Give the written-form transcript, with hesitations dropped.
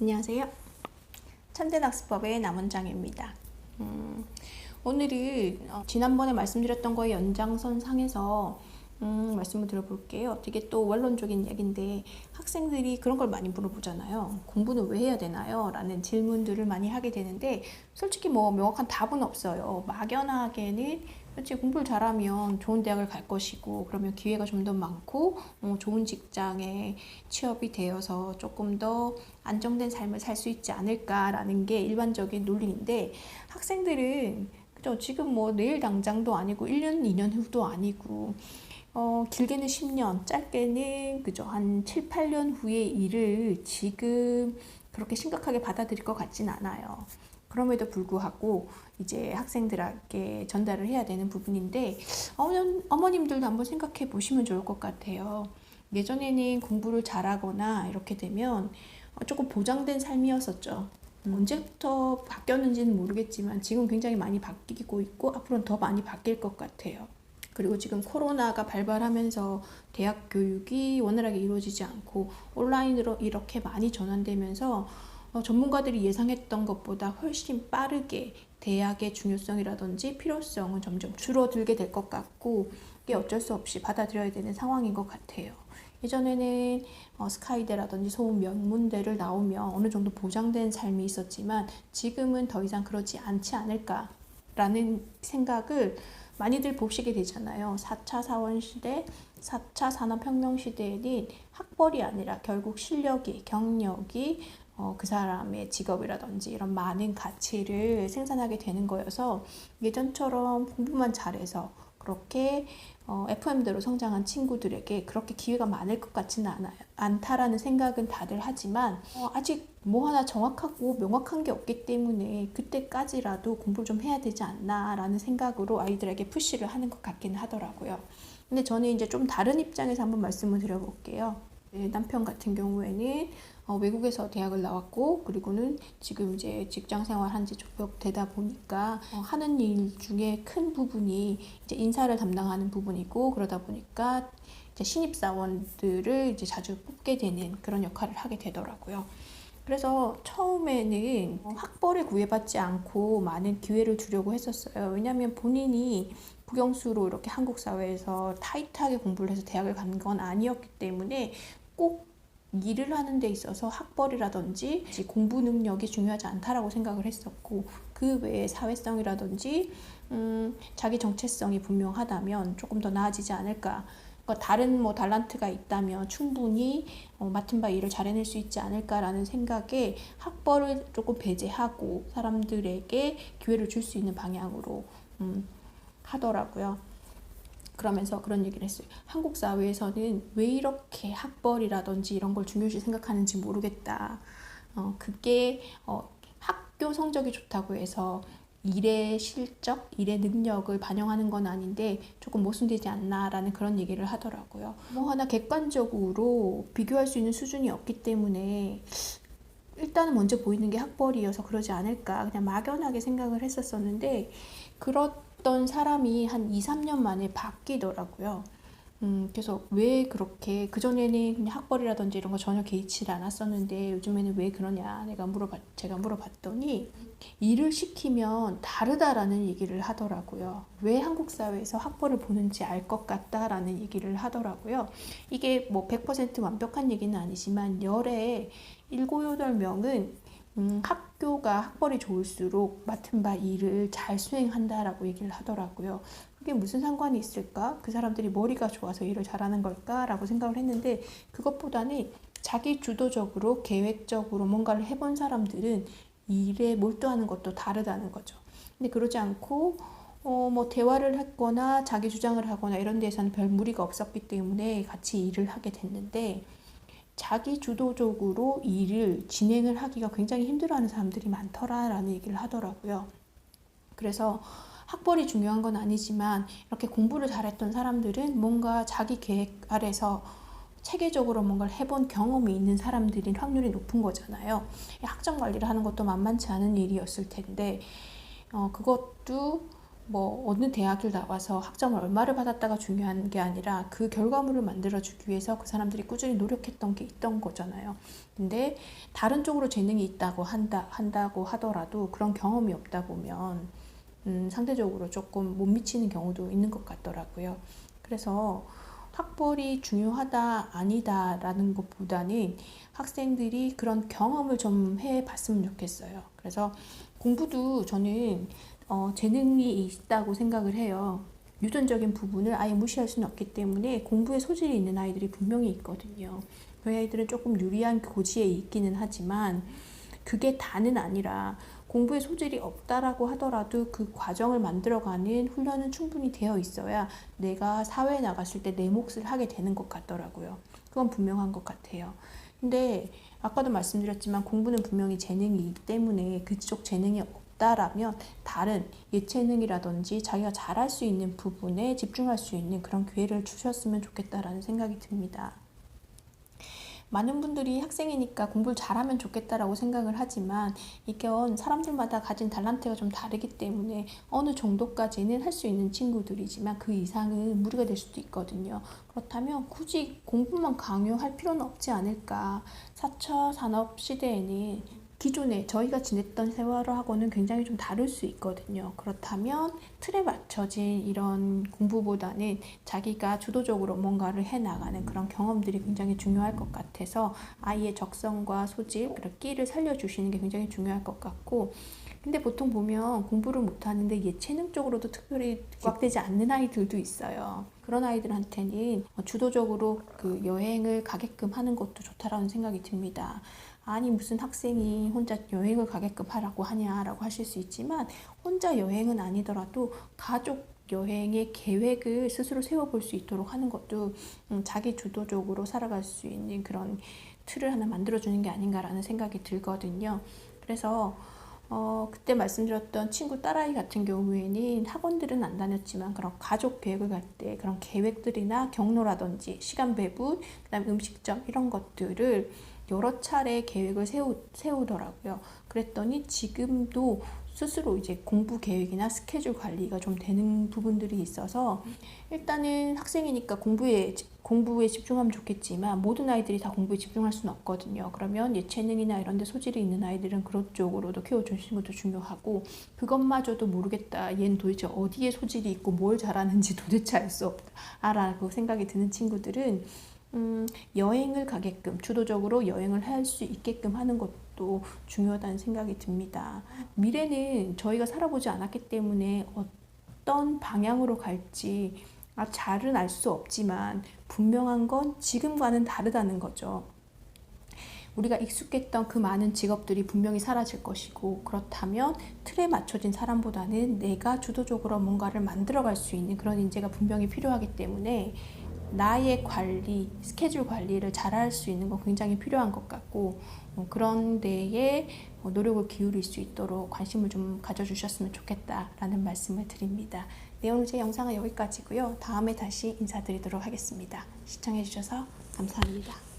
안녕하세요. 천재학습법의 남원장입니다. 오늘은 지난번에 말씀드렸던 거의 연장선 상에서 말씀을 드려볼게요. 되게 또 원론적인 얘기인데 학생들이 그런 걸 많이 물어보잖아요. 공부는 왜 해야 되나요? 라는 질문들을 많이 하게 되는데 솔직히 뭐 명확한 답은 없어요. 막연하게는 그렇지, 공부를 잘하면 좋은 대학을 갈 것이고 그러면 기회가 좀 더 많고 좋은 직장에 취업이 되어서 조금 더 안정된 삶을 살 수 있지 않을까라는 게 일반적인 논리인데 학생들은 그죠? 지금 뭐 내일 당장도 아니고 1년, 2년 후도 아니고 길게는 10년, 짧게는 그죠? 한 7, 8년 후의 일을 지금 그렇게 심각하게 받아들일 것 같진 않아요. 그럼에도 불구하고 이제 학생들에게 전달을 해야 되는 부분인데 어머님들도 한번 생각해 보시면 좋을 것 같아요. 예전에는 공부를 잘하거나 이렇게 되면 조금 보장된 삶이었었죠. 언제부터 바뀌었는지는 모르겠지만 지금 굉장히 많이 바뀌고 있고 앞으로는 더 많이 바뀔 것 같아요. 그리고 지금 코로나가 발발하면서 대학 교육이 원활하게 이루어지지 않고 온라인으로 이렇게 많이 전환되면서 전문가들이 예상했던 것보다 훨씬 빠르게 대학의 중요성이라든지 필요성은 점점 줄어들게 될 것 같고 이게 어쩔 수 없이 받아들여야 되는 상황인 것 같아요. 예전에는 스카이대라든지 소문 명문대를 나오면 어느 정도 보장된 삶이 있었지만 지금은 더 이상 그러지 않지 않을까라는 생각을 많이들 보시게 되잖아요. 4차 사원시대, 4차 산업혁명 시대에는 학벌이 아니라 결국 실력이, 경력이 그 사람의 직업이라든지 이런 많은 가치를 생산하게 되는 거여서 예전처럼 공부만 잘해서 그렇게 FM대로 성장한 친구들에게 그렇게 기회가 많을 것 같지는 않다라는 생각은 다들 하지만 아직 뭐 하나 정확하고 명확한 게 없기 때문에 그때까지라도 공부를 좀 해야 되지 않나라는 생각으로 아이들에게 푸시를 하는 것 같기는 하더라고요. 근데 저는 이제 좀 다른 입장에서 한번 말씀을 드려볼게요. 남편 같은 경우에는 외국에서 대학을 나왔고 그리고는 지금 이제 직장 생활한 지 좀 되다 보니까 하는 일 중에 큰 부분이 이제 인사를 담당하는 부분이고 그러다 보니까 이제 신입사원들을 이제 자주 뽑게 되는 그런 역할을 하게 되더라고요. 그래서 처음에는 학벌에 구애받지 않고 많은 기회를 주려고 했었어요. 왜냐하면 본인이 국영수로 이렇게 한국 사회에서 타이트하게 공부를 해서 대학을 간 건 아니었기 때문에 꼭 일을 하는 데 있어서 학벌이라든지 공부 능력이 중요하지 않다라고 생각을 했었고 그 외에 사회성이라든지 자기 정체성이 분명하다면 조금 더 나아지지 않을까. 그러니까 다른 뭐 달란트가 있다면 충분히 맡은 바 일을 잘 해낼 수 있지 않을까라는 생각에 학벌을 조금 배제하고 사람들에게 기회를 줄 수 있는 방향으로 하더라고요. 그러면서 그런 얘기를 했어요. 한국 사회에서는 왜 이렇게 학벌이라든지 이런 걸 중요시 생각하는지 모르겠다. 그게 학교 성적이 좋다고 해서 일의 실적, 일의 능력을 반영하는 건 아닌데 조금 모순되지 않나라는 그런 얘기를 하더라고요. 뭐 하나 객관적으로 비교할 수 있는 수준이 없기 때문에 일단은 먼저 보이는 게 학벌이어서 그러지 않을까 그냥 막연하게 생각을 했었었는데 그렇던 사람이 한 2, 3년 만에 바뀌더라고요. 그래서 왜 그렇게 그전에는 그냥 학벌이라든지 이런 거 전혀 개의치 않았었는데 요즘에는 왜 그러냐 제가 물어봤더니 일을 시키면 다르다라는 얘기를 하더라고요. 왜 한국 사회에서 학벌을 보는지 알 것 같다라는 얘기를 하더라고요. 이게 뭐 100% 완벽한 얘기는 아니지만 열에 7, 8명은 학교가 학벌이 좋을수록 맡은 바 일을 잘 수행한다라고 얘기를 하더라고요. 그게 무슨 상관이 있을까? 그 사람들이 머리가 좋아서 일을 잘하는 걸까라고 생각을 했는데 그것보다는 자기 주도적으로 계획적으로 뭔가를 해본 사람들은 일에 몰두하는 것도 다르다는 거죠. 근데 그러지 않고 뭐 대화를 했거나 자기 주장을 하거나 이런 데에서는 별 무리가 없었기 때문에 같이 일을 하게 됐는데 자기 주도적으로 일을 진행을 하기가 굉장히 힘들어하는 사람들이 많더라라는 얘기를 하더라고요. 그래서 학벌이 중요한 건 아니지만 이렇게 공부를 잘했던 사람들은 뭔가 자기 계획 아래서 체계적으로 뭔가를 해본 경험이 있는 사람들인 확률이 높은 거잖아요. 학점 관리를 하는 것도 만만치 않은 일이었을 텐데 그것도 뭐 어느 대학을 나와서 학점을 얼마를 받았다가 중요한 게 아니라 그 결과물을 만들어주기 위해서 그 사람들이 꾸준히 노력했던 게 있던 거잖아요. 근데 다른 쪽으로 재능이 있다고 한다고 하더라도 그런 경험이 없다 보면 상대적으로 조금 못 미치는 경우도 있는 것 같더라고요. 그래서 학벌이 중요하다 아니다라는 것보다는 학생들이 그런 경험을 좀 해봤으면 좋겠어요. 그래서 공부도 저는 재능이 있다고 생각을 해요. 유전적인 부분을 아예 무시할 수는 없기 때문에 공부에 소질이 있는 아이들이 분명히 있거든요. 그 아이들은 조금 유리한 고지에 있기는 하지만 그게 다는 아니라 공부에 소질이 없다라고 하더라도 그 과정을 만들어가는 훈련은 충분히 되어 있어야 내가 사회에 나갔을 때 내 몫을 하게 되는 것 같더라고요. 그건 분명한 것 같아요. 근데 아까도 말씀드렸지만 공부는 분명히 재능이기 때문에 그쪽 재능이 없다라면 다른 예체능이라든지 자기가 잘할 수 있는 부분에 집중할 수 있는 그런 기회를 주셨으면 좋겠다라는 생각이 듭니다. 많은 분들이 학생이니까 공부를 잘하면 좋겠다라고 생각을 하지만 이건 사람들마다 가진 달란트가 좀 다르기 때문에 어느 정도까지는 할 수 있는 친구들이지만 그 이상은 무리가 될 수도 있거든요. 그렇다면 굳이 공부만 강요할 필요는 없지 않을까. 4차 산업 시대에는 기존에 저희가 지냈던 세월하고는 굉장히 좀 다를 수 있거든요. 그렇다면 틀에 맞춰진 이런 공부보다는 자기가 주도적으로 뭔가를 해나가는 그런 경험들이 굉장히 중요할 것 같아서 아이의 적성과 소질, 그리고 끼를 살려주시는 게 굉장히 중요할 것 같고 근데 보통 보면 공부를 못하는데 예체능 쪽으로도 특별히 부각되지 않는 아이들도 있어요. 그런 아이들한테는 주도적으로 그 여행을 가게끔 하는 것도 좋다라는 생각이 듭니다. 아니 무슨 학생이 혼자 여행을 가게끔 하라고 하냐라고 하실 수 있지만 혼자 여행은 아니더라도 가족 여행의 계획을 스스로 세워볼 수 있도록 하는 것도 자기 주도적으로 살아갈 수 있는 그런 틀을 하나 만들어주는 게 아닌가라는 생각이 들거든요. 그래서 그때 말씀드렸던 친구 딸아이 같은 경우에는 학원들은 안 다녔지만 그런 가족 계획을 갈 때 그런 계획들이나 경로라든지 시간 배분, 그다음에 음식점 이런 것들을 여러 차례 계획을 세우더라고요. 그랬더니 지금도 스스로 이제 공부 계획이나 스케줄 관리가 좀 되는 부분들이 있어서 일단은 학생이니까 공부에 집중하면 좋겠지만 모든 아이들이 다 공부에 집중할 수는 없거든요. 그러면 예체능이나 이런 데 소질이 있는 아이들은 그런 쪽으로도 키워주시는 것도 중요하고 그것마저도 모르겠다. 얘는 도대체 어디에 소질이 있고 뭘 잘하는지 도대체 알 수 없다라고 생각이 드는 친구들은 여행을 가게끔 주도적으로 여행을 할 수 있게끔 하는 것도 중요하다는 생각이 듭니다. 미래는 저희가 살아보지 않았기 때문에 어떤 방향으로 갈지 잘은 알 수 없지만 분명한 건 지금과는 다르다는 거죠. 우리가 익숙했던 그 많은 직업들이 분명히 사라질 것이고 그렇다면 틀에 맞춰진 사람보다는 내가 주도적으로 뭔가를 만들어갈 수 있는 그런 인재가 분명히 필요하기 때문에 나의 관리, 스케줄 관리를 잘할 수 있는 건 굉장히 필요한 것 같고 그런 데에 노력을 기울일 수 있도록 관심을 좀 가져주셨으면 좋겠다라는 말씀을 드립니다. 네, 오늘 제 영상은 여기까지고요. 다음에 다시 인사드리도록 하겠습니다. 시청해주셔서 감사합니다.